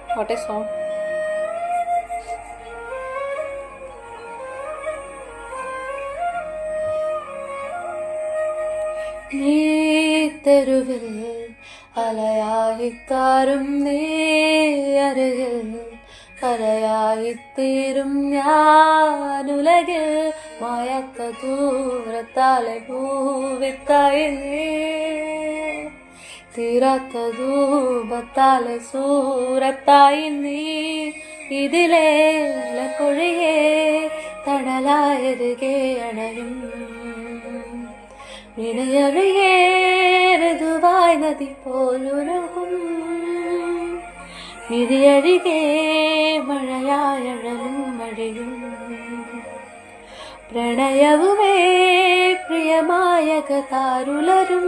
What a song. നീ തെരുവിൽ അലയായിത്താരും നീ അരികിൽ കരയായിത്തീരും ഞാനുലകിൽ മായാത്ത ദൂരത്താലെ ഭൂവിത്തായി നീ തീരാത്ത ധൂപത്താലെ സൂരത്തായി നീ ഇതിലേ കൊഴിയേ തണലായരുകെ അണയും വിനയറിയേ ഋതുവായി നദി പോലൊരുകും വിധിയരികെ മഴയായഴലും മഴയും പ്രണയവുമേ പ്രിയമായ കഥാരുലരും